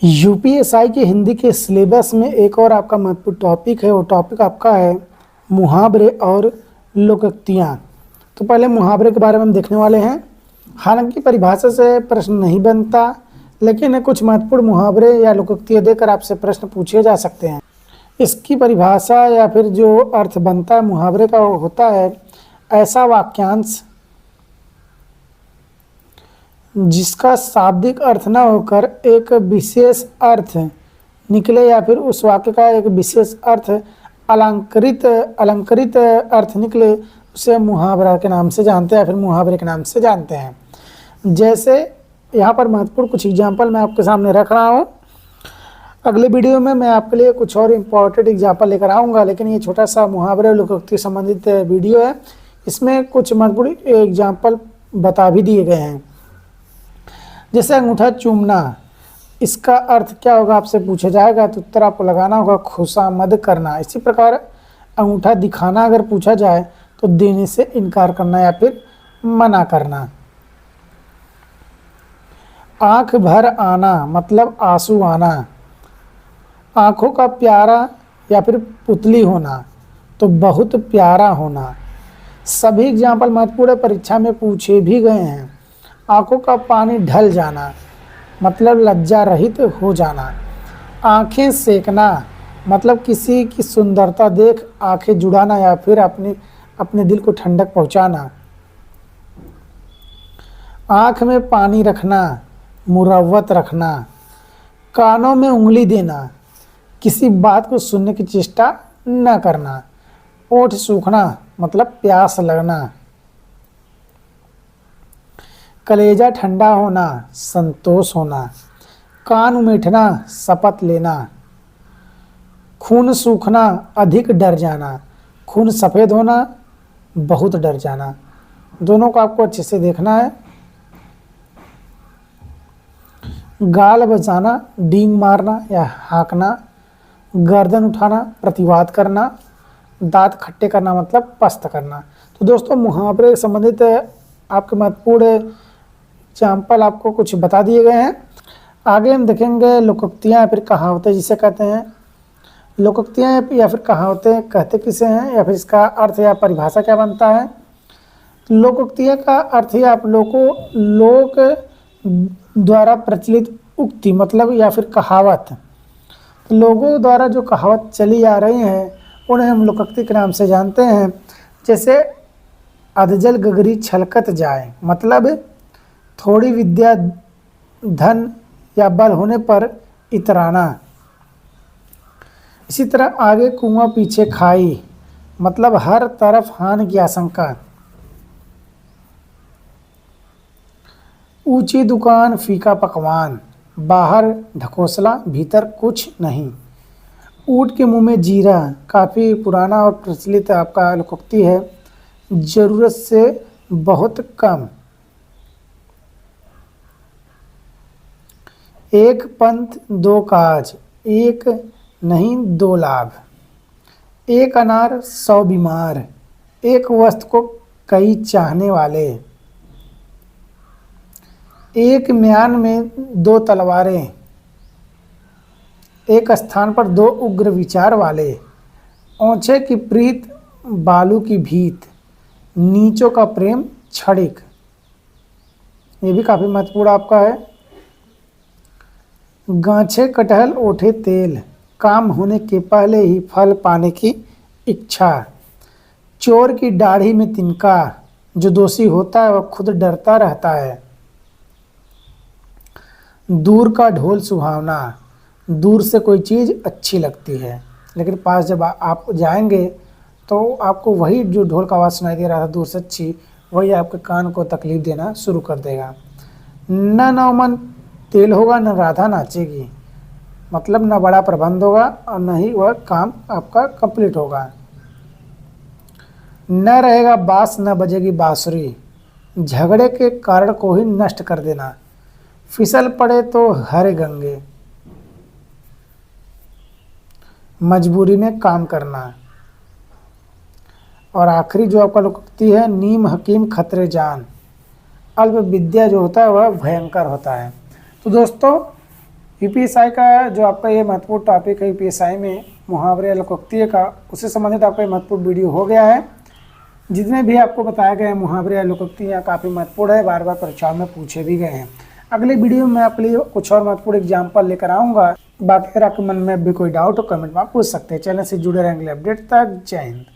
UPSI के हिंदी के syllabus में एक और आपका महत्वपूर्ण टॉपिक है। वो टॉपिक आपका है मुहावरे और लोकोक्तियाँ। तो पहले मुहावरे के बारे में हम देखने वाले हैं। हालांकि परिभाषा से प्रश्न नहीं बनता, लेकिन कुछ महत्वपूर्ण मुहावरे या लोकोक्तियाँ देकर आपसे प्रश्न पूछे जा सकते हैं। इसकी परिभाषा या फिर जो अर्थ बनता है मुहावरे का, वो होता है ऐसा वाक्यांश जिसका शाब्दिक अर्थ न होकर एक विशेष अर्थ निकले, या फिर उस वाक्य का एक विशेष अर्थ अलंकृत अर्थ निकले, उसे मुहावरा के नाम से जानते हैं या फिर मुहावरे के नाम से जानते हैं। जैसे यहाँ पर महत्वपूर्ण कुछ एग्जाम्पल मैं आपके सामने रख रहा हूँ। अगले वीडियो में मैं आपके लिए कुछ और इम्पॉर्टेंट एग्जाम्पल लेकर आऊँगा, लेकिन ये छोटा सा मुहावरे और लोकोक्ति संबंधित वीडियो है। इसमें कुछ महत्वपूर्ण एग्जाम्पल बता भी दिए गए हैं। जैसे अंगूठा चूमना, इसका अर्थ क्या होगा आपसे पूछा जाएगा, तो उत्तर आपको लगाना होगा खुशामद करना। इसी प्रकार अंगूठा दिखाना अगर पूछा जाए तो देने से इनकार करना या फिर मना करना। आंख भर आना मतलब आंसू आना। आंखों का प्यारा या फिर पुतली होना, तो बहुत प्यारा होना। सभी एग्जाम्पल महत्वपूर्ण परीक्षा में पूछे भी गए हैं। आंखों का पानी ढल जाना मतलब लज्जा रहित हो जाना। आंखें सेकना मतलब किसी की सुंदरता देख आंखें जुड़ाना या फिर अपने दिल को ठंडक पहुंचाना। आंख में पानी रखना, मुरव्वत रखना। कानों में उंगली देना, किसी बात को सुनने की चेष्टा न करना। ओठ सूखना मतलब प्यास लगना। कलेजा ठंडा होना, संतोष होना। कान उमेठना, शपथ लेना। खून सूखना, अधिक डर जाना। खून सफ़ेद होना, बहुत डर जाना। दोनों को आपको अच्छे से देखना है। गाल बजाना, डींग मारना या हाँकना। गर्दन उठाना, प्रतिवाद करना। दांत खट्टे करना मतलब पस्त करना। तो दोस्तों मुहावरे से संबंधित आपके महत्वपूर्ण एग्जाम्पल आपको कुछ बता दिए गए हैं। आगे हम देखेंगे लोकोक्तियाँ या फिर कहावतें जिसे कहते हैं। लोकोक्तियाँ या फिर कहावतें कहते किसे हैं, या फिर इसका अर्थ या परिभाषा क्या बनता है। लोकोक्तियाँ का अर्थ ही आप लोक द्वारा प्रचलित उक्ति मतलब या फिर कहावत। लोगों द्वारा जो कहावत चली आ रही हैं उन्हें हम लोकोक्ति के नाम से जानते हैं। जैसे अधजल गगरी छलकत जाए मतलब थोड़ी विद्या धन या बल होने पर इतराना। इसी तरह आगे कुआं पीछे खाई मतलब हर तरफ हानि की आशंका। ऊंची दुकान फीका पकवान, बाहर ढकोसला भीतर कुछ नहीं। ऊंट के मुंह में जीरा काफ़ी पुराना और प्रचलित आपका लोकोक्ति है। जरूरत से बहुत कम। एक पंथ दो काज, एक नहीं दो लाभ। एक अनार 100 बीमार, एक वस्तु को कई चाहने वाले। एक म्यान में 2 तलवारें, एक स्थान पर 2 उग्र विचार वाले। ओंछे की प्रीत बालू की भीत, नीचों का प्रेम क्षणिक। ये भी काफ़ी महत्वपूर्ण आपका है। गांछे कटहल ओठे तेल, काम होने के पहले ही फल पाने की इच्छा। चोर की दाढ़ी में तिनका, जो दोषी होता है वह खुद डरता रहता है। दूर का ढोल सुहावना, दूर से कोई चीज़ अच्छी लगती है, लेकिन पास जब आप जाएंगे तो आपको वही जो ढोल का आवाज़ सुनाई दे रहा था दूर से अच्छी, वही आपके कान को तकलीफ देना शुरू कर देगा। न नौमन तेल होगा न राधा नाचेगी मतलब न बड़ा प्रबंध होगा और न ही वह काम आपका कंप्लीट होगा। न रहेगा बांस न बजेगी बांसुरी, झगड़े के कारण को ही नष्ट कर देना। फिसल पड़े तो हरे गंगे, मजबूरी में काम करना। और आखिरी जो आपका लोकोक्ति है, नीम हकीम खतरे जान, अल्प विद्या जो होता है वह भयंकर होता है। तो दोस्तों यूपीएसआई का जो आपका ये महत्वपूर्ण टॉपिक है यूपीएसआई में मुहावरे या लोकोक्ति का, उससे संबंधित आपका ये महत्वपूर्ण वीडियो हो गया है। जितने भी आपको बताया गया है मुहावरे या लोकोक्तियाँ काफ़ी महत्वपूर्ण है, बार बार परीक्षाओं में पूछे भी गए हैं। अगले वीडियो में मैं आपके लिए कुछ और महत्वपूर्ण एग्जाम्पल लेकर आऊँगा। बाकी अगर आपके मन में भी कोई डाउट हो कमेंट में आप पूछ सकते हैं। चैनल से जुड़े रहेंगे अपडेट तक। जय हिंद।